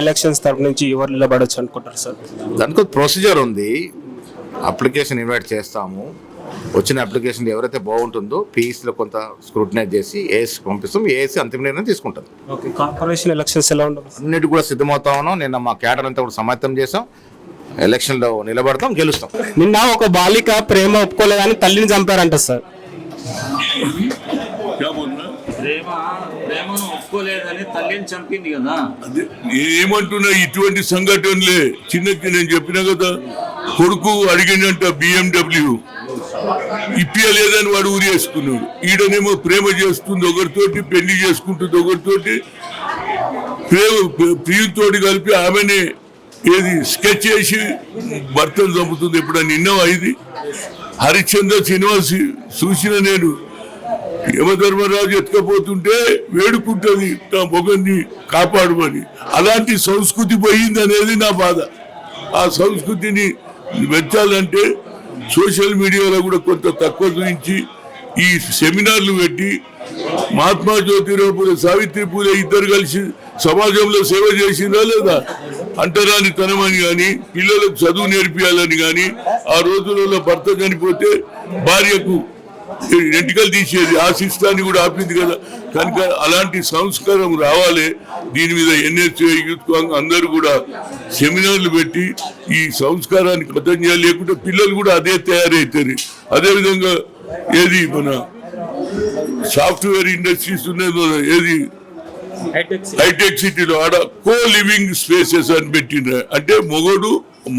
Elections తరపు నుంచి ఎవరు నిలబడొచ్చు అనుకుంటారు సార్? దానికి ప్రొసీజర్ ఉంది. అప్లికేషన్ ఇన్వైట్ చేస్తాము. వచ్చిన అప్లికేషన్ ఎవరైతే బాగుంటుందో పీఈసీలో కొంత స్క్రూటినైజ్ చేసి ఏఎస్సీ పంపిస్తాం. ఏఎస్సీ అంతిమ నిర్ణయం తీసుకుంటుంది. ఓకే, కార్పొరేషన్ ఎలక్షన్స్ ఎలా ఉండవు? అన్నిటి కూడా సిద్ధమవుతా ఉన్నాం. నిన్న మా క్యాడర్ అంతా కూడా సమాయత్తం చేసాం. ఎలక్షన్లో నిలబడతాం, గెలుస్తాం. నిన్న ఒక బాలిక ప్రేమ ఒప్పుకోలేదని తల్లిని చంపారంట సార్. ప్రేమను ఒప్పుకోలేదని తల్లిని చంపింది కదా. ఏమంటున్నా ఇటువంటి సంఘటనలే నేను చెప్పినా కదా. కొడుకు అడిగినంట BMW ఇప్పియలేదని వాడు ఊరేసుకున్నాడు. ఈడనేమో ప్రేమ చేస్తుంది ఒకరితోటి, పెళ్లి చేసుకుంటుంది ఒకరితోటి, ప్రియుతోటి కలిపి ఆమెనే స్కెచ్ చేసి భర్తను చంపుతుంది. ఎప్పుడన్నా నిన్నవా ఇది? హరిశ్చంద్ర సినిమా చూసిన నేను. యమధర్మరాజు ఎత్తుకపోతుంటే వేడుకుంటుంది నా మొగన్ని కాపాడమని. అలాంటి సంస్కృతి పోయింది అనేది నా బాధ. ఆ సంస్కృతిని పెంచాలంటే సోషల్ మీడియాలో కూడా కొంత తక్కువ చూపించి ఈ సెమినార్లు పెట్టి మహాత్మా జ్యోతిరావు పూలే, సావిత్రి పూలే ఇద్దరు కలిసి సమాజంలో సేవ చేసిందా లేదా? అంటరాని తనమని కానీ, పిల్లలకు చదువు నేర్పియాలని కానీ, ఆ రోజులలో భర్త చనిపోతే భార్యకు ఎంటికలు తీసేది. ఆ సిస్టాన్ని కూడా ఆపింది కదా. కనుక అలాంటి సంస్కారం రావాలి. దీని మీద NSA యూత్ కాంగ్రెస్ అందరూ కూడా సెమినార్లు పెట్టి ఈ సంస్కారాన్ని కథం చేయాలి. లేకుంటే పిల్లలు కూడా అదే తయారవుతారు. అదేవిధంగా మన సాఫ్ట్వేర్ ఇండస్ట్రీస్ ఉన్నది హైటెక్ సిటీలో ఆడ లివింగ్ స్పేసెస్ అని పెట్టిండ్రు. అంటే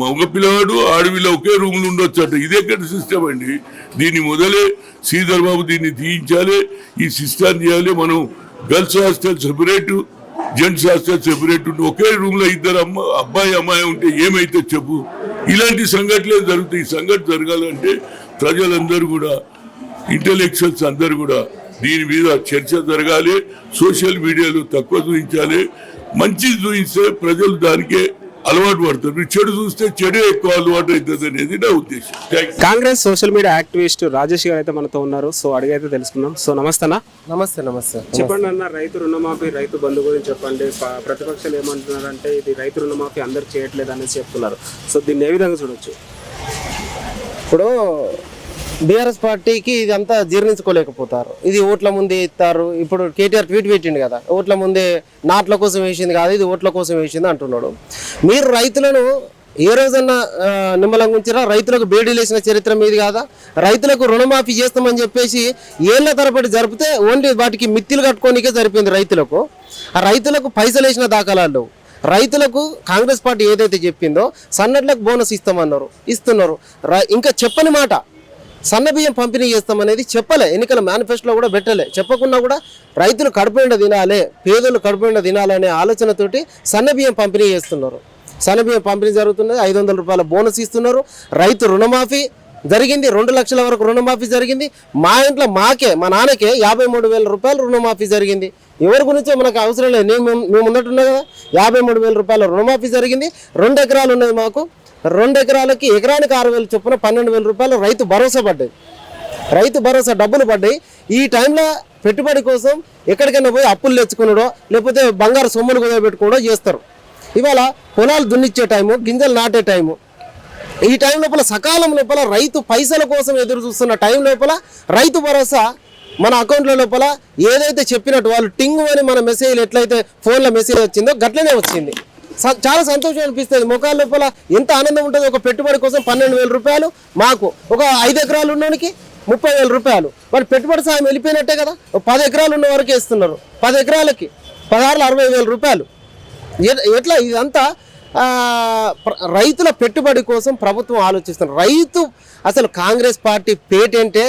మగ పిల్లవాడు ఆడపిల్ల ఒకే రూమ్లో ఉండొచ్చు అంట. ఇది ఎక్కడ సిస్టమ్ అండి? దీన్ని మొదలే శ్రీధర్ బాబు దీన్ని తీయించాలి. ఈ సిస్టాన్ని చేయాలి. మనం girls hostel separate, gents hostel separate ఉంటే ఒకే రూమ్ లో ఇద్దరు అబ్బాయి అమ్మాయి ఉంటే ఏమైతే చెప్పు. ఇలాంటి సంఘటనలే జరుగుతాయి. ఈ సంఘటన జరగాలంటే ప్రజలందరూ కూడా, ఇంటలెక్చువల్స్ అందరూ కూడా దీని మీద చర్చ జరగాలి. సోషల్ మీడియాలో తక్కువ చూపించాలి. మంచిది చూపిస్తే ప్రజలు దానికే అలవాటు పడతారు. చెడు చూస్తే చెడు ఎక్కువ అలవాటు అవుతుంది అనేది నా ఉద్దేశం. Congress social media activist Rajesh గారు అయితే మనతో ఉన్నారు. సో అడిగైతే తెలుసుకుందాం. సో నమస్తేనా? నమస్తే. చెప్పండి అన్న, రైతు రుణమాఫీ, రైతు బంధు గురించి చెప్పండి. ప్రతిపక్షాలు ఏమంటున్నారంటే ఇది రైతు రుణమాఫీ అందరు చేయట్లేదు అనేసి చెప్తున్నారు. సో దీన్ని ఏ విధంగా చూడొచ్చు? ఇప్పుడు బీఆర్ఎస్ పార్టీకి ఇది అంతా జీర్ణించుకోలేకపోతారు. ఇది ఓట్ల ముందే ఇస్తారు. ఇప్పుడు కేటీఆర్ ట్వీట్ పెట్టిండు కదా, ఓట్ల ముందే నాట్ల కోసం వేసింది కాదు, ఇది ఓట్ల కోసం వేసింది అంటున్నాడు. మీరు రైతులను ఏ రోజన్నా నిమ్మలంగా ఉంచారా? రైతులకు బేడీలు వేసిన చరిత్ర మీది కాదా? రైతులకు రుణమాఫీ చేస్తామని చెప్పేసి ఏళ్ల తరబడి జరిపితే ఓన్లీ వాటికి మిత్తిలు కట్టుకోనికే సరిపోయింది రైతులకు. ఆ రైతులకు పైసలు వేసిన దాఖలాలు. రైతులకు కాంగ్రెస్ పార్టీ ఏదైతే చెప్పిందో సన్నడ్లకు బోనస్ ఇస్తున్నారు. ఇంకా చెప్పని మాట సన్న బియ్యం పంపిణీ చేస్తామనేది చెప్పలే. ఎన్నికల మేనిఫెస్టోలో కూడా పెట్టలే. చెప్పకుండా కూడా రైతులు కడుపుండ తినాలి, పేదలు కడుపుండ తినాలనే ఆలోచనతోటి సన్న బియ్యం పంపిణీ చేస్తున్నారు. సన్న బియ్యం పంపిణీ జరుగుతున్నది. 500 రూపాయల బోనస్ ఇస్తున్నారు. రైతు రుణమాఫీ జరిగింది. 2 లక్షల వరకు రుణమాఫీ జరిగింది. మా ఇంట్లో మా నాన్నకే 53,000 రూపాయలు రుణమాఫీ జరిగింది. ఎవరి గురించో మనకు అవసరం లేదు. మేము ముందటున్నా కదా, 53,000 రూపాయల రుణమాఫీ జరిగింది. 2 ఎకరాలు ఉన్నది మాకు. 2 ఎకరాలకి ఎకరానికి 6,000 చొప్పున 12,000 రూపాయలు రైతు భరోసా పడ్డాయి. రైతు భరోసా డబ్బులు పడ్డాయి. ఈ టైంలో పెట్టుబడి కోసం ఎక్కడికైనా పోయి అప్పులు తెచ్చుకున్నాడో లేకపోతే బంగారు సొమ్ములు కుదరబెట్టుకోవడో చేస్తారు. ఇవాళ పొలాలు దున్నిచ్చే టైము, గింజలు నాటే టైము, ఈ టైం లోపల సకాలం లోపల రైతు పైసల కోసం ఎదురు చూస్తున్న టైం లోపల రైతు భరోసా మన అకౌంట్ల లోపల ఏదైతే చెప్పినట్టు వాళ్ళు టింగ్ అని మన మెసేజ్లు ఎట్లయితే ఫోన్లో మెసేజ్ వచ్చిందో గట్లనే వచ్చింది. చాలా సంతోషం అనిపిస్తుంది. ముఖాల లోపల ఎంత ఆనందం ఉంటుంది. ఒక పెట్టుబడి కోసం 12,000 రూపాయలు, మాకు ఒక 5 ఎకరాలు ఉన్నోనికి 30,000 రూపాయలు. మరి పెట్టుబడి సాయం వెళ్ళిపోయినట్టే కదా. 10 ఎకరాలు ఉన్న వరకు ఇస్తున్నారు. 10 ఎకరాలకి 16,60,000 రూపాయలు. ఎట్లా ఇదంతా రైతుల పెట్టుబడి కోసం ప్రభుత్వం ఆలోచిస్తున్నారు. రైతు అసలు కాంగ్రెస్ పార్టీ పేటెంటే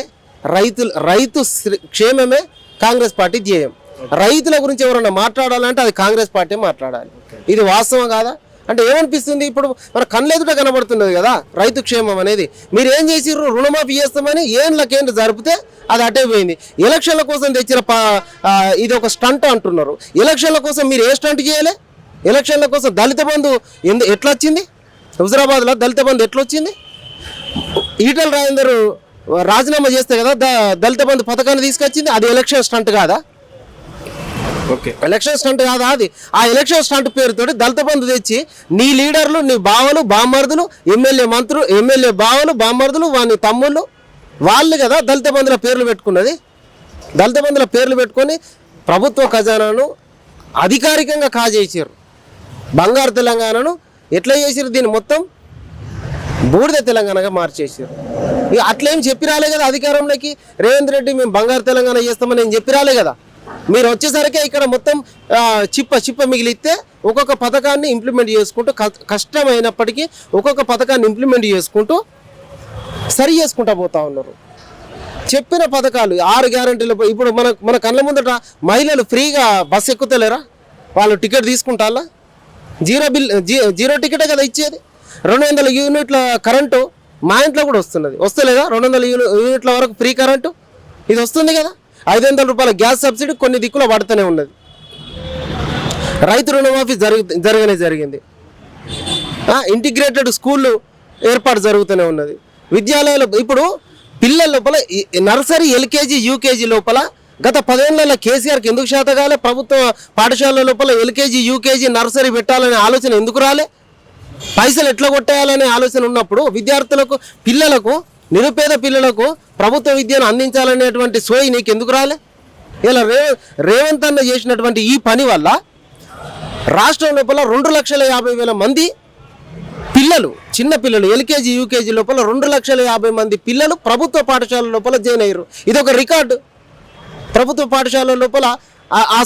రైతు క్షేమమే కాంగ్రెస్ పార్టీ ధ్యేయం. రైతుల గురించి ఎవరైనా మాట్లాడాలంటే అది కాంగ్రెస్ పార్టీ మాట్లాడాలి. ఇది వాస్తవం కాదా? అంటే ఏమనిపిస్తుంది? ఇప్పుడు మన కళ్ళెదుట కనబడుతున్నది కదా రైతు క్షేమం అనేది. మీరు ఏం చేసిర్రు? రుణమాఫీ చేస్తామని ఏళ్ళకేంటి జరిపితే అది అటే పోయింది. ఎలక్షన్ల కోసం తెచ్చిన ఇది ఒక స్టంట్ అంటున్నారు. ఎలక్షన్ల కోసం మీరు ఏ స్టంట్ చేయలే? ఎలక్షన్ల కోసం దళిత బంధు ఎట్లా వచ్చింది? హుజరాబాద్లో దళిత బంధు ఎట్లా వచ్చింది? ఈటల రాజేందర్ రాజీనామా చేస్తే కదా దళిత బంధు పథకాన్ని తీసుకొచ్చింది. అది ఎలక్షన్ స్టంట్ కాదా? ఓకే. ఎలక్షన్ స్టంట్ కాదా అది? ఆ ఎలక్షన్ స్టంట్ పేరుతోటి దళిత బంధు తెచ్చి నీ లీడర్లు, నీ బావలు, బామ్మర్దులు, ఎమ్మెల్యే బావలు, బామ్మర్దులు, వాని తమ్ముళ్ళు, వాళ్ళు కదా దళిత బంధుల పేర్లు పెట్టుకున్నది. దళిత బంధుల పేర్లు పెట్టుకొని ప్రభుత్వ ఖజానాను అధికారికంగా కాజేసారు. బంగారు తెలంగాణను ఎట్లా చేసారు? దీన్ని మొత్తం బూడిద తెలంగాణగా మార్చేసారు. ఇక అట్లేం చెప్పి రాలే కదా అధికారంలోకి. రేవంత్ రెడ్డి మేము బంగారు తెలంగాణ చేస్తామని నేను చెప్పి రాలే కదా. మీరు వచ్చేసరికి ఇక్కడ మొత్తం చిప్ప మిగిలిస్తే ఒక్కొక్క పథకాన్ని ఇంప్లిమెంట్ చేసుకుంటూ కష్టమైనప్పటికీ ఒక్కొక్క పథకాన్ని ఇంప్లిమెంట్ చేసుకుంటూ సరి చేసుకుంటూ పోతా ఉన్నారు. చెప్పిన పథకాలు 6 గ్యారంటీలు ఇప్పుడు మన కళ్ళ ముందట మహిళలు ఫ్రీగా బస్సు ఎక్కుతలేరా? వాళ్ళు టికెట్ తీసుకుంటారా? జీరో టికెటే కదా ఇచ్చేది. 200 యూనిట్ల కరెంటు మా ఇంట్లో కూడా వస్తలేదా? 200 యూనిట్ల వరకు ఫ్రీ కరెంటు ఇది వస్తుంది కదా. 500 రూపాయల గ్యాస్ సబ్సిడీ కొన్ని దిక్కులో పడుతూనే ఉన్నది. రైతు రుణమాఫీ జరిగింది. ఇంటిగ్రేటెడ్ స్కూళ్ళు ఏర్పాటు జరుగుతూనే ఉన్నది. విద్యాలయాలు ఇప్పుడు పిల్లల లోపల నర్సరీ, ఎల్కేజీ, యూకేజీ లోపల గత 10 ఏళ్లలో కేసీఆర్కి ఎందుకు శాతగాలే? ప్రభుత్వ పాఠశాల లోపల ఎల్కేజీ, యూకేజీ, నర్సరీ పెట్టాలనే ఆలోచన ఎందుకు రాలే? పైసలు ఎట్లా కొట్టేయాలనే ఆలోచన ఉన్నప్పుడు విద్యార్థులకు, పిల్లలకు, నిరుపేద పిల్లలకు ప్రభుత్వ విద్యను అందించాలనేటువంటి సోయి నీకు ఎందుకు రాలే? ఇలా రేవంత్ అన్న చేసినటువంటి ఈ పని వల్ల రాష్ట్రం లోపల 2,50,000 మంది పిల్లలు, చిన్న పిల్లలు, ఎల్కేజీ, యూకేజీ లోపల 2,50,000 మంది పిల్లలు ప్రభుత్వ పాఠశాల లోపల జాయిన్ అయ్యారు. ఇది ఒక రికార్డు. ప్రభుత్వ పాఠశాల లోపల ఆ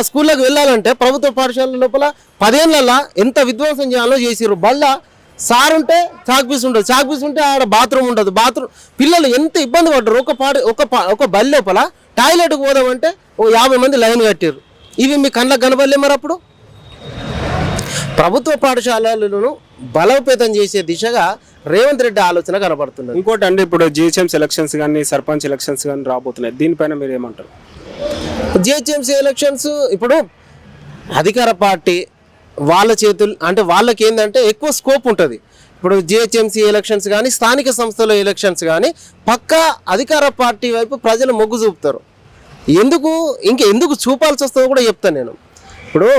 స్కూళ్ళకి వెళ్ళాలంటే ప్రభుత్వ పాఠశాల లోపల 10 ఏళ్లలో ఎంత విధ్వంసం చేయాలో చేసిర్రు. బళ్ళ సార్ ఉంటే చాక్పీస్ ఉండదు, చాక్పీస్ ఉంటే ఆడ బాత్రూమ్ ఉండదు. పిల్లలు ఎంత ఇబ్బంది పడ్డారు. ఒక బళ్ళ లోపల టాయిలెట్కి పోదామంటే 50 మంది లైన్ కట్టారు. ఇవి మీ కళ్ళకు కనబడలే? మరి అప్పుడు ప్రభుత్వ పాఠశాలలను బలోపేతం చేసే దిశగా రేవంత్ రెడ్డి ఆలోచన కనబడుతున్నది. ఇంకోటి అంటే ఇప్పుడు జిహెచ్ఎంసీ ఎలక్షన్స్ కానీ సర్పంచ్ ఎలక్షన్స్ కానీ రాబోతున్నాయి. దీనిపైన మీరు ఏమంటారు? జిహెచ్ఎంసీ ఎలక్షన్స్ ఇప్పుడు అధికార పార్టీ వాళ్ళ చేతులు అంటే వాళ్ళకి ఏంటంటే ఎక్కువ స్కోప్ ఉంటుంది. ఇప్పుడు జిహెచ్ఎంసీ ఎలక్షన్స్ కానీ స్థానిక సంస్థల ఎలక్షన్స్ కానీ పక్కా అధికార పార్టీ వైపు ప్రజలు మొగ్గు చూపుతారు. ఎందుకు చూపాల్సి వస్తుందో కూడా చెప్తాను నేను. ఇప్పుడు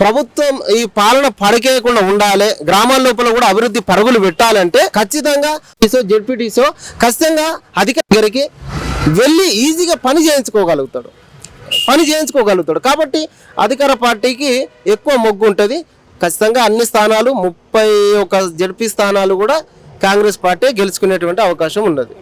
ప్రభుత్వం ఈ పాలన పడకేయకుండా ఉండాలి, గ్రామాల లోపల కూడా అభివృద్ధి పరుగులు పెట్టాలంటే ఖచ్చితంగా జెడ్పీటీసో ఖచ్చితంగా అధికారి దగ్గరికి వెళ్ళి ఈజీగా పని చేయించుకోగలుగుతాడు. కాబట్టి అధికార పార్టీకి ఎక్కువ మొగ్గు ఉంటుంది. ఖచ్చితంగా అన్ని స్థానాలు 31 జెడ్పీ స్థానాలు కూడా కాంగ్రెస్ పార్టీ గెలుచుకునేటువంటి అవకాశం ఉన్నది.